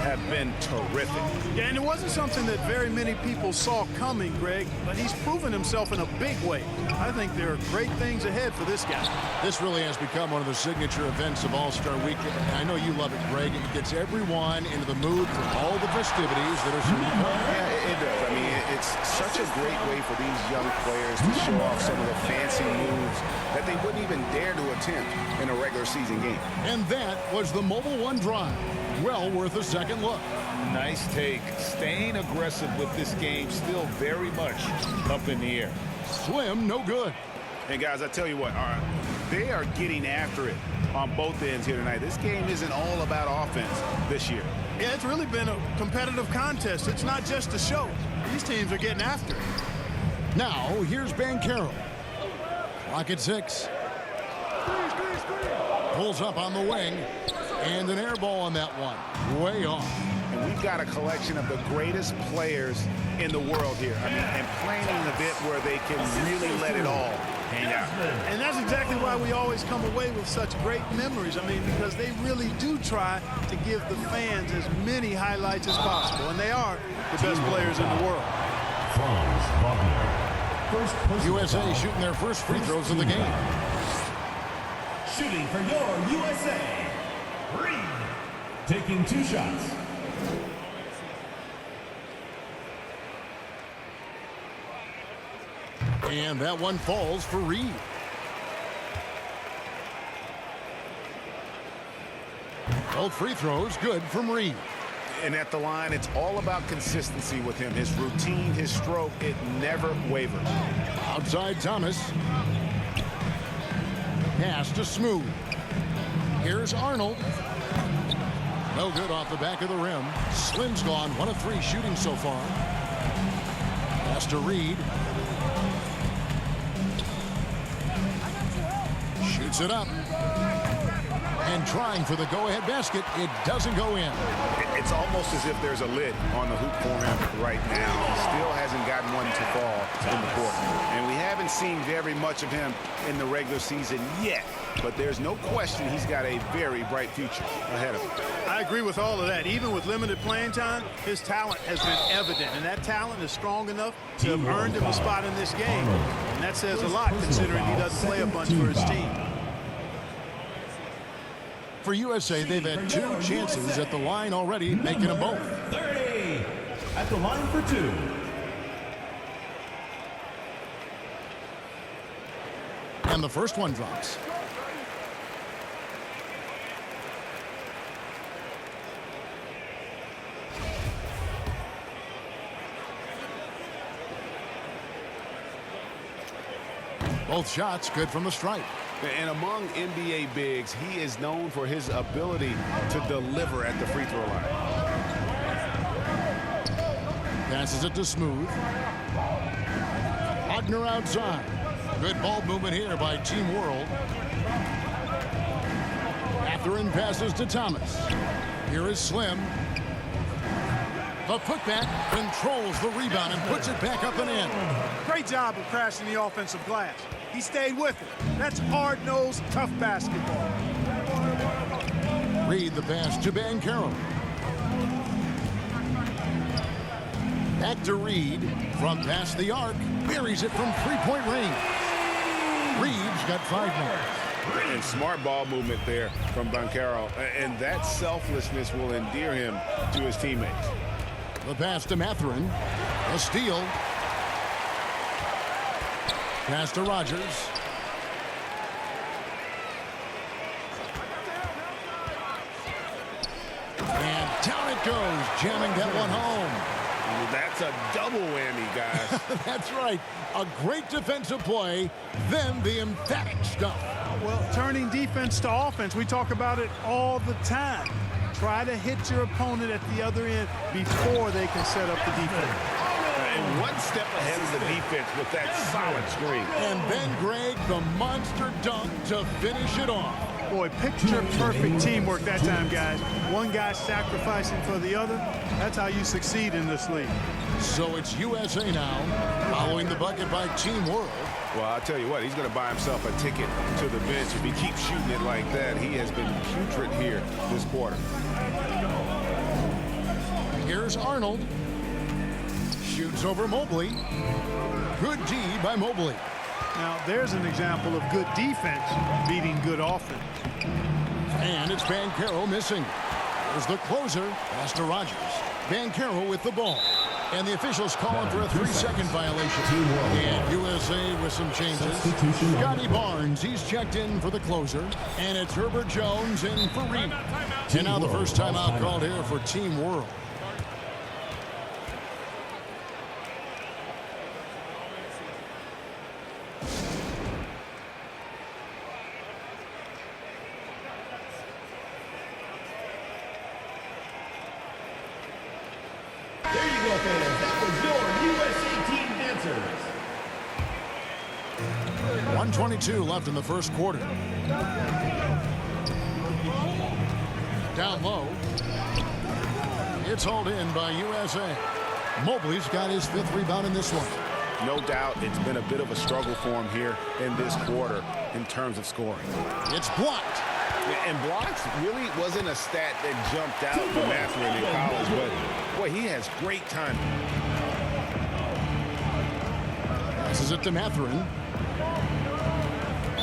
have been terrific. Yeah, and it wasn't something that very many people saw coming, Greg, but he's proven himself in a big way. I think there are great things ahead for this guy. This really has become one of the signature events of All-Star Weekend. I know you love it, Greg. It gets everyone into the mood for all the festivities that are soon to come. Yeah, it does. I mean, it's such a great way for these young players to show off some of the fancy moves that they wouldn't even dare to attempt in a regular season game. And that was the Mobil 1 drive. Well worth a second look. Nice take. Staying aggressive with this game, still very much up in the air. Slim, no good. And guys, I tell you what, they are getting after it on both ends here tonight. This game isn't all about offense this year. Yeah, it's really been a competitive contest. It's not just a show. These teams are getting after it. Now, here's Banchero. Clock at 6. Pulls up on the wing. And an air ball on that one. Way off. And we've got a collection of the greatest players in the world here. I mean, and playing in an event where they can really let it all hang out. And that's exactly why we always come away with such great memories. I mean, because they really do try to give the fans as many highlights as possible. And they are the best players in the world. USA shooting their first free throws of the game. Shooting for your USA. Reed taking 2 shots. And that one falls for Reed. Both free throws good from Reed. And at the line, it's all about consistency with him. His routine, his stroke, it never wavers. Outside Thomas. Pass to Smooth. Here's Arnold. No good off the back of the rim. Slim's gone 1 of 3 shooting so far. Pass to Reed. Shoots it up. And trying for the go-ahead basket. It doesn't go in. It's almost as if there's a lid on the hoop for him right now. He still hasn't gotten one to fall in the court. And we haven't seen very much of him in the regular season yet. But there's no question he's got a very bright future ahead of him. I agree with all of that. Even with limited playing time, his talent has been evident. And that talent is strong enough to have earned him a spot in this game. And that says a lot considering he doesn't play a bunch for his team. For USA, they've had 2 chances at the line already, making them both. 30 at the line for 2. And the first one drops. Both shots good from the stripe. And among NBA bigs, he is known for his ability to deliver at the free throw line. Passes it to Smooth. Wagner outside. Good ball movement here by Team World. Mathurin passes to Thomas. Here is Slim. The putback controls the rebound and puts it back up and in. Great job of crashing the offensive glass. He stayed with it. That's hard-nosed, tough basketball. Reed the pass to Banchero. Back to Reed. From past the arc. Buries it from three-point range. Reed's got 5 more. And smart ball movement there from Banchero. And that selflessness will endear him to his teammates. The pass to Mathurin. A steal. Pass to Rogers. And down it goes, jamming that one home. That's a double whammy, guys. That's right. A great defensive play, then the emphatic stuff. Well, turning defense to offense, we talk about it all the time. Try to hit your opponent at the other end before they can set up the defense. And one step ahead of the defense with that solid screen. And then, Greg, the monster dunk to finish it off. Boy, picture-perfect teamwork that time, guys. One guy sacrificing for the other. That's how you succeed in this league. So it's USA now, following the bucket by Team World. Well, I'll tell you what, he's going to buy himself a ticket to the bench. If he keeps shooting it like that, he has been putrid here this quarter. Here's Arnold. Shoots over Mobley. Good D by Mobley. Now, there's an example of good defense beating good offense. And it's Banchero missing. There's the closer. Pass to Rogers. Banchero with the ball. And the officials calling for a 3-second violation. And USA with some changes. Scotty Barnes, he's checked in for the closer. And it's Herbert Jones in for Reed. And now the first timeout called here for Team World. There you go, fans. That was your USA team dancers. 1:22 left in the first quarter. Down low. It's hauled in by USA. Mobley's got his 5th rebound in this one. No doubt it's been a bit of a struggle for him here in this quarter in terms of scoring. It's blocked. And blocks really wasn't a stat that jumped out for Mathurin in college, but boy, he has great timing. Passes it to Mathurin.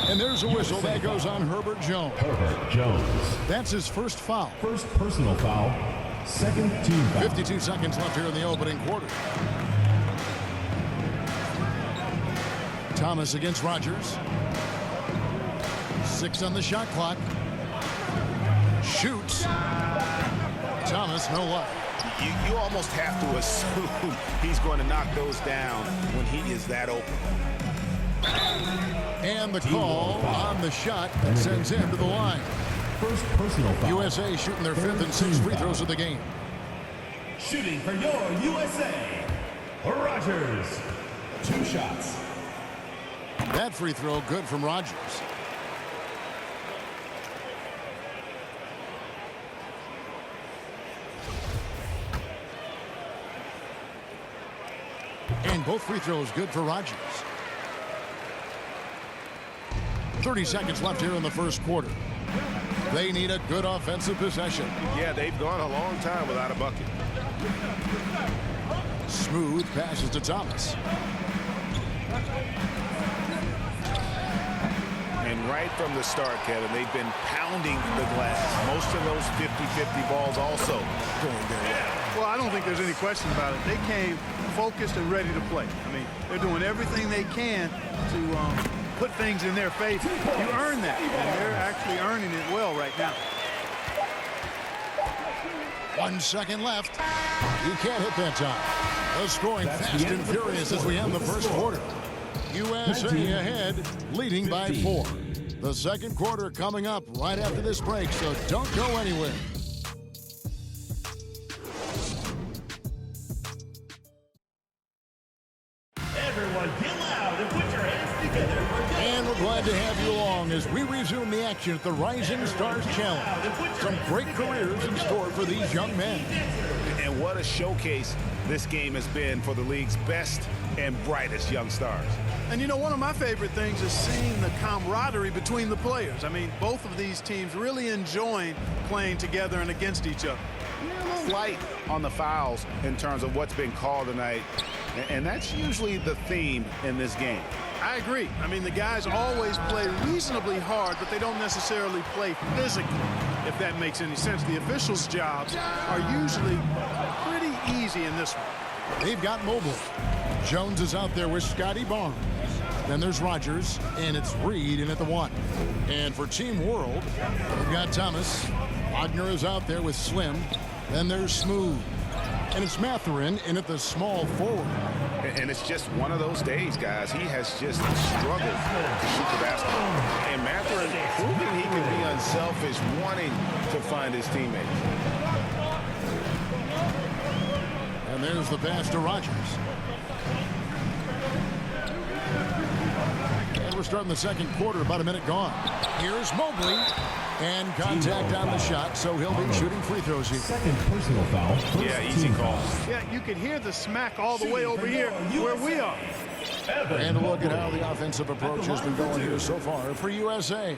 And there's a whistle that goes on Herbert Jones. Herbert Jones. That's his first foul. First personal foul. Second team foul. 52 seconds left here in the opening quarter. Thomas against Rogers. 6 on the shot clock. Shoots. Thomas, no luck. You almost have to assume he's going to knock those down when he is that open. And the call on the shot sends him to the line. First personal foul. USA shooting their 5th and 6th free throws of the game. Shooting for your USA. Rogers. 2 shots. That free throw good from Rogers. And both free throws good for Rogers. 30 seconds left here in the first quarter. They need a good offensive possession. Yeah, they've gone a long time without a bucket. Smooth passes to Thomas. And right from the start, Kevin, they've been pounding the glass. Most of those 50-50 balls also going their way. Well, I don't think there's any question about it. They came focused and ready to play. I mean, they're doing everything they can to put things in their favor. You earn that, and they're actually earning it well right now. 1 second left. He can't hit that time. The scoring fast and furious as we end the first quarter. USA ahead, leading by 4. The second quarter coming up right after this break, so don't go anywhere. Everyone get loud and put your hands together. And we're glad to have you along as we resume the action at the Rising Stars Challenge. Some great careers in store for these young men. And what a showcase this game has been for the league's best and brightest young stars. And you know, one of my favorite things is seeing the camaraderie between the players. I mean, both of these teams really enjoying playing together and against each other. A little light on the fouls in terms of what's been called tonight, and that's usually the theme in this game. I agree. I mean, the guys always play reasonably hard, but they don't necessarily play physically, if that makes any sense. The officials' jobs are usually pretty easy in this one. They've got Mobley. Jones is out there with Scotty Barnes. Then there's Rogers, and it's Reed in at the 1. And for Team World, we've got Thomas. Wagner is out there with Slim. Then there's Smooth. And it's Mathurin in at the small forward. And it's just one of those days, guys. He has just struggled to shoot the basketball. And Mathurin proving he can be unselfish, wanting to find his teammates. And there's the pass to Rogers. And we're starting the second quarter, about a minute gone. Here's Mobley. And contact on the shot, so he'll be shooting free throws here. Second personal foul. Yeah, easy call. Yeah, you can hear the smack all the way over here where we are. And a look at how the offensive approach has been going here so far for USA.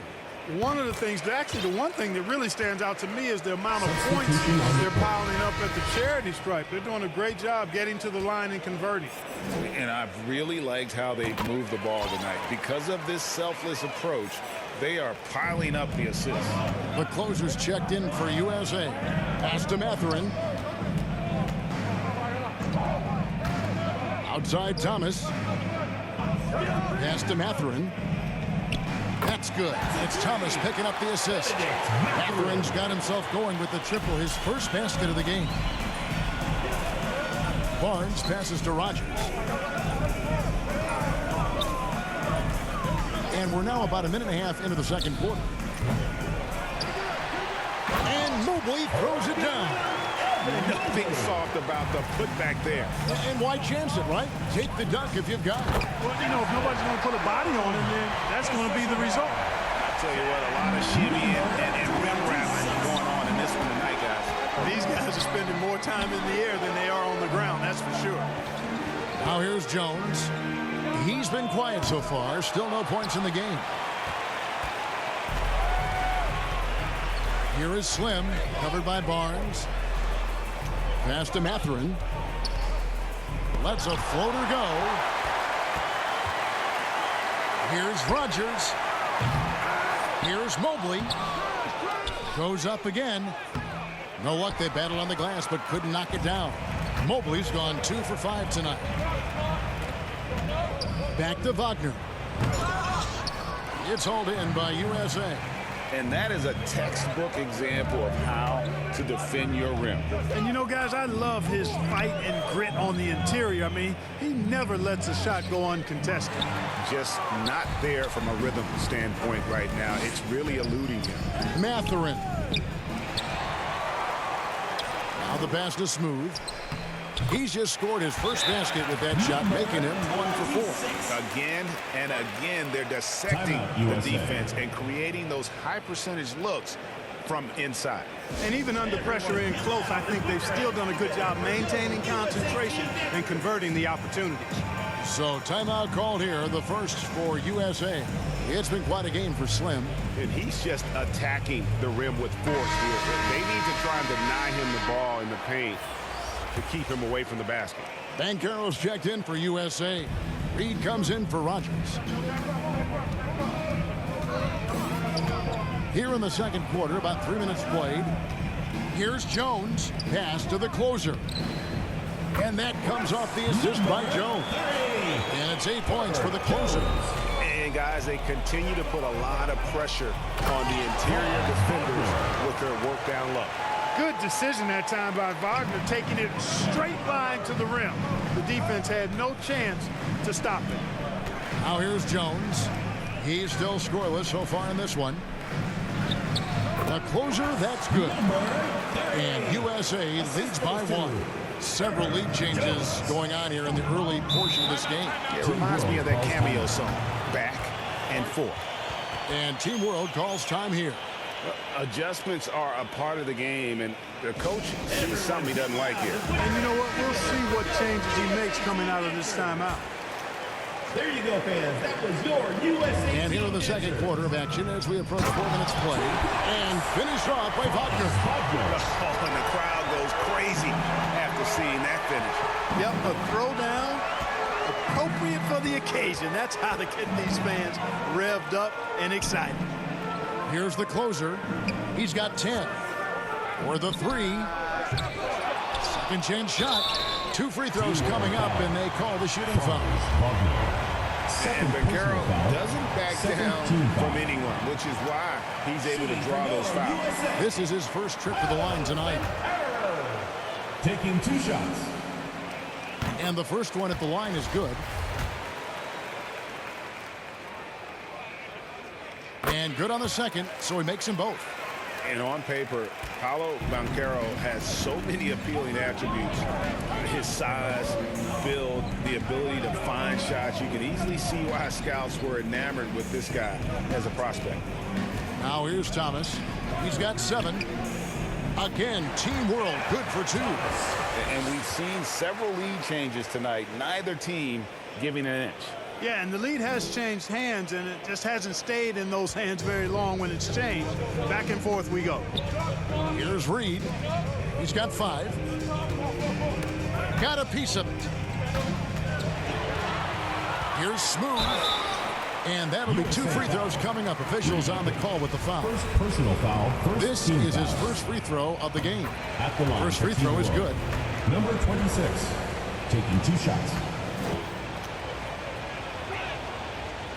One of the things, actually the one thing that really stands out to me is the amount of points they're piling up at the charity stripe. They're doing a great job getting to the line and converting. And I've really liked how they've moved the ball tonight. Because of this selfless approach, they are piling up the assists. The closer's checked in for USA. Pass to Mathurin. Outside Thomas. Pass to Mathurin. That's good. It's Thomas picking up the assist. Mathurin's got himself going with the triple, his first basket of the game. Barnes passes to Rogers. And we're now about a minute and a half into the second quarter. And Mobley throws it down. Nothing soft about the putback there. And why chance it, right? Take the dunk if you've got it. Well, you know, if nobody's going to put a body on him, then that's going to be the result. I'll tell you what, a lot of shimmy and rim wrapping going on in this one tonight, guys. These guys are spending more time in the air than they are on the ground, that's for sure. Now here's Jones. He's been quiet so far. Still no points in the game. Here is Slim, covered by Barnes. Pass to Mathurin. Lets a floater go. Here's Rogers. Here's Mobley. Goes up again. No luck, they battled on the glass but couldn't knock it down. Mobley's gone 2 for 5 tonight. Back to Wagner. It's hauled in by USA. And that is a textbook example of how to defend your rim. And you know, guys, I love his fight and grit on the interior. I mean, he never lets a shot go uncontested. Just not there from a rhythm standpoint right now. It's really eluding him. Mathurin. Now the pass to Smooth. He's just scored his first basket with that shot, making him 1 for 4. Again and again, they're dissecting the defense and creating those high percentage looks from inside. And even under pressure in close, I think they've still done a good job maintaining concentration and converting the opportunities. So timeout called here, the first for USA. It's been quite a game for Slim. And he's just attacking the rim with force here. They need to try and deny him the ball in the paint to keep him away from the basket. Banchero's checked in for USA. Reed comes in for Rogers. Here in the second quarter, about 3 minutes played. Here's Jones. Pass to the closer. And that comes off the assist by Jones. And it's 8 points for the closer. And guys, they continue to put a lot of pressure on the interior defenders with their work down low. Good decision that time by Wagner, taking it straight line to the rim. The defense had no chance to stop it. Now here's Jones. He's still scoreless so far in this one. The closer, that's good. And USA leads by 1. Several lead changes going on here in the early portion of this game. It reminds me of that cameo song, Back and Forth. And Team World calls time here. Adjustments are a part of the game, and the coach sees something he doesn't like here. And you know what? We'll see what changes he makes coming out of this timeout. There you go, fans. That was your USA. And here in the second quarter of action as we approach 4 minutes play. And finished off by Wagner. Oh, and the crowd goes crazy after seeing that finish. Yep, a throwdown appropriate for the occasion. That's how to get these fans revved up and excited. Here's the closer. He's got 10. For the 3. Second chance shot. 2 free throws coming up, and they call the shooting foul. And Banchero doesn't back down from anyone, which is why he's able to draw those fouls. This is his first trip to the line tonight. Taking 2 shots. And the first one at the line is good. And good on the second, so he makes them both. And on paper, Paolo Banchero has so many appealing attributes. His size, build, the ability to find shots. You can easily see why scouts were enamored with this guy as a prospect. Now here's Thomas. He's got 7. Again, Team World good for 2. And we've seen several lead changes tonight. Neither team giving an inch. Yeah, and the lead has changed hands, and it just hasn't stayed in those hands very long when it's changed. Back and forth we go. Here's Reed. He's got 5. Got a piece of it. Here's Smooth. And that'll be 2 free throws coming up. Officials on the call with the foul. First personal foul. This is his first free throw of the game. At the line. First free throw is good. Number 26, taking 2 shots.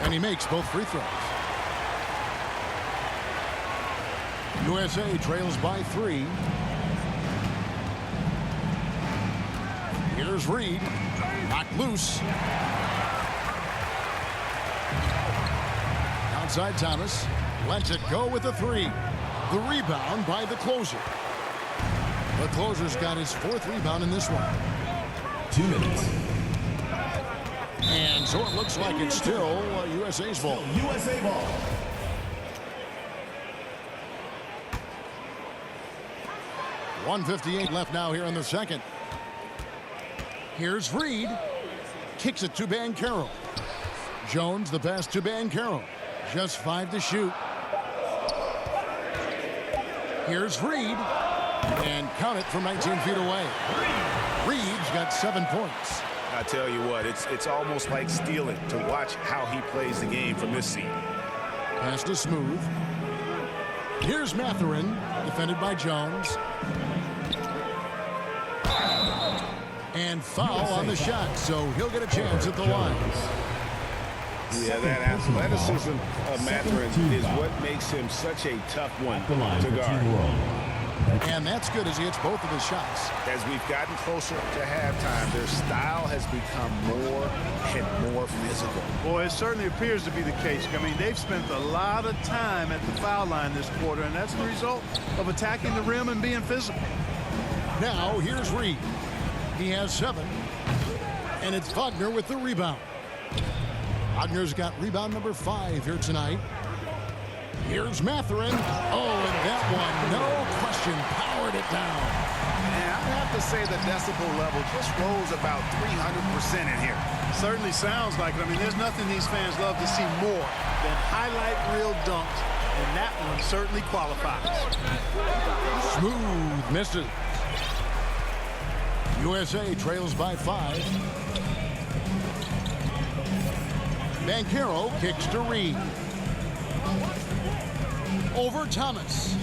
And he makes both free throws. USA trails by 3. Here's Reed. Knocked loose. Outside Thomas. Lets it go with the 3. The rebound by the closer. The closer's got his 4th rebound in this one. 2 minutes. And so it looks like it's still USA's ball. USA ball. .158 left now here in the second. Here's Reed. Kicks it to Banchero. Jones the pass to Banchero. Just 5 to shoot. Here's Reed. And count it from 19 feet away. Reed's got 7 points. I tell you what, it's almost like stealing to watch how he plays the game from this seat. Pass to Smooth. Here's Mathurin, defended by Jones. And foul on the shot, so he'll get a chance at the line. Yeah, that athleticism of Mathurin is what makes him such a tough one to guard. And that's good as he hits both of his shots. As we've gotten closer to halftime, their style has become more and more physical. Boy, it certainly appears to be the case. I mean, they've spent a lot of time at the foul line this quarter, and that's the result of attacking the rim and being physical. Now, here's Reed. He has 7. And it's Wagner with the rebound. Wagner's got rebound number 5 here tonight. Here's Mathurin. Oh, and that one, no question, powered it down. And I have to say the decibel level just rose about 300% in here. Certainly sounds like it. I mean, there's nothing these fans love to see more than highlight reel dunks, and that one certainly qualifies. Smooth misses. USA trails by 5. Banchero kicks to Reed. Over Thomas.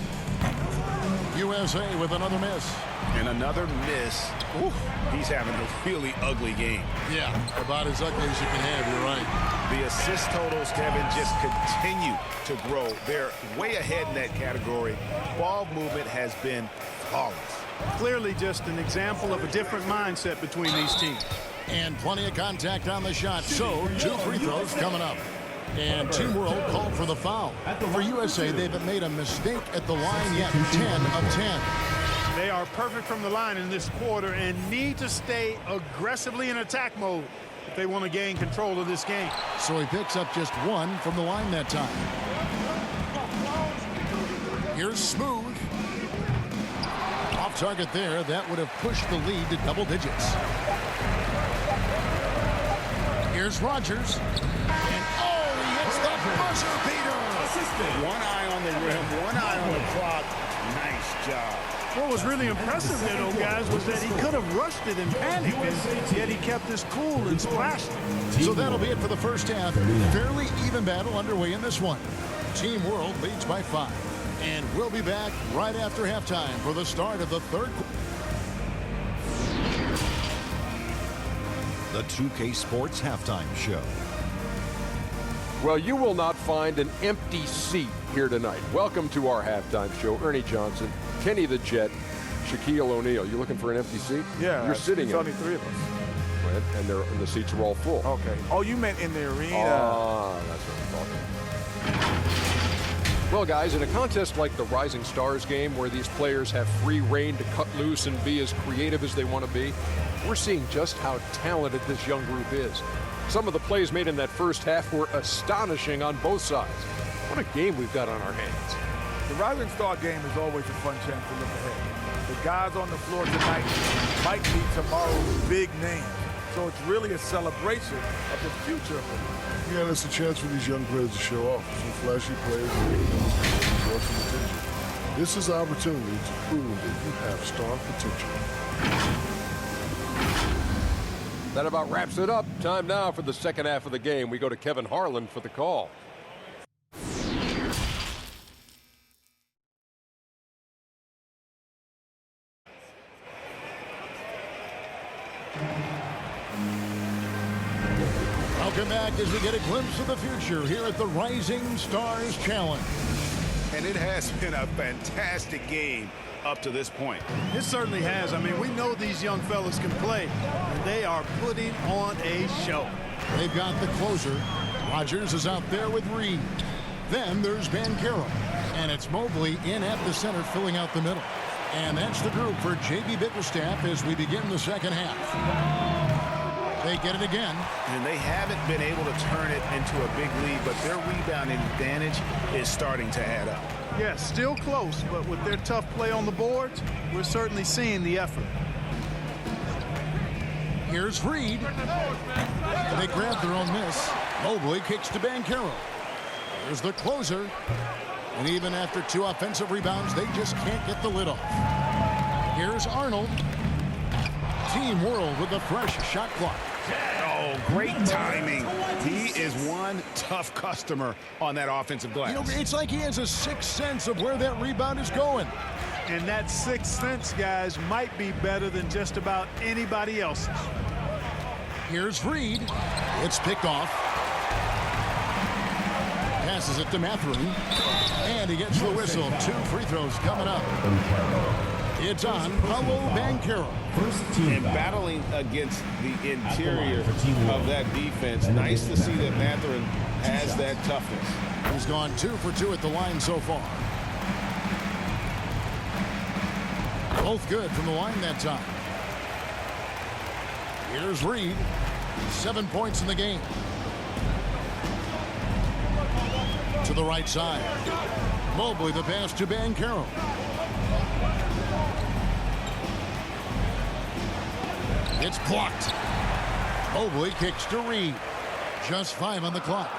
USA with another miss. And another miss. Ooh, he's having a really ugly game. Yeah, about as ugly as you can have, you're right. The assist totals, Kevin, just continue to grow. They're way ahead in that category. Ball movement has been flawless. Clearly just an example of a different mindset between these teams. And plenty of contact on the shot, so 2 free throws coming up. And Team World called for the foul. For USA, they've made a mistake at the line yet. 10 of 10. They are perfect from the line in this quarter and need to stay aggressively in attack mode if they want to gain control of this game. So he picks up just 1 from the line that time. Here's Smooth. Off target there. That would have pushed the lead to double digits. Here's Rogers. And oh, he hits the buzzer beater. One eye on the rim, one eye on the clock. Nice job. What was really impressive there, though, guys, was that he could have rushed it and panicked, and yet he kept his cool and splashed. So that'll be it for the first half. Fairly even battle underway in this one. Team World leads by 5. And we'll be back right after halftime for the start of the third quarter. The 2K Sports Halftime Show. Well, you will not find an empty seat here tonight. Welcome to our halftime show. Ernie Johnson, Kenny the Jet, Shaquille O'Neal. You looking for an empty seat? Yeah, you're sitting there's in. only 3 of us. Right, and the seats are all full. Okay. Oh, you meant in the arena. Ah, that's what I'm talking. Well, guys, in a contest like the Rising Stars game, where these players have free reign to cut loose and be as creative as they want to be, we're seeing just how talented this young group is. Some of the plays made in that first half were astonishing on both sides. What a game we've got on our hands. The Rising Star game is always a fun chance to look ahead. The guys on the floor tonight might be tomorrow's big names. So it's really a celebration of the future. Yeah, it's a chance for these young players to show off. Some flashy plays and draw some attention. This is an opportunity to prove that you have star potential. That about wraps it up. Time now for the second half of the game. We go to Kevin Harlan for the call. Welcome back as we get a glimpse of the future here at the Rising Stars Challenge. And it has been a fantastic game up to this point. It certainly has. I mean, we know these young fellas can play, and they are putting on a show. They've got the closer. Rogers is out there with Reed. Then there's Banchero. And it's Mobley in at the center, filling out the middle. And that's the group for J.B. Bickerstaff as we begin the second half. They get it again. And they haven't been able to turn it into a big lead, but their rebounding advantage is starting to add up. Yeah, still close, but with their tough play on the boards, we're certainly seeing the effort. Here's Reed. They grab their own miss. Mobley kicks to Banchero. Here's the closer. And even after 2 offensive rebounds, they just can't get the lid off. Here's Arnold. Team World with a fresh shot clock. Oh, great timing. He is one tough customer on that offensive glass. You know, it's like he has a sixth sense of where that rebound is going. And that sixth sense, guys, might be better than just about anybody else's. Here's Reed. It's picked off. Passes it to Mathurin. And he gets the whistle. 2 free throws coming up. It's on Paolo Banchero. And battling against the interior of that defense. Nice to see that Mathurin has that toughness. He's gone 2 for 2 at the line so far. Both good from the line that time. Here's Reed. 7 points in the game. To the right side. Mobley the pass to Banchero. It's blocked. Mobley kicks to Reed. Just 5 on the clock.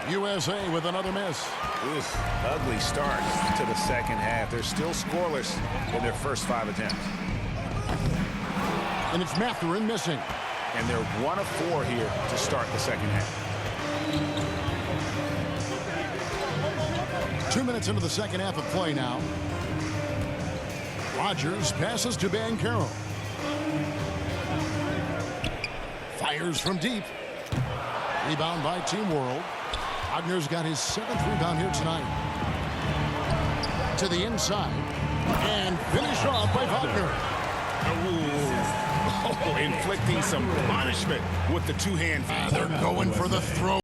USA with another miss. Ooh, ugly start to the second half. They're still scoreless in their first 5 attempts. And it's Mathurin missing. And they're 1 of 4 here to start the second half. 2 minutes into the second half of play now. Rogers passes to Banchero. Fires from deep. Rebound by Team World. Wagner's got his 7th rebound here tonight. To the inside. And finished off by Wagner. Oh, inflicting some punishment with the 2-hand. They're going for the throw.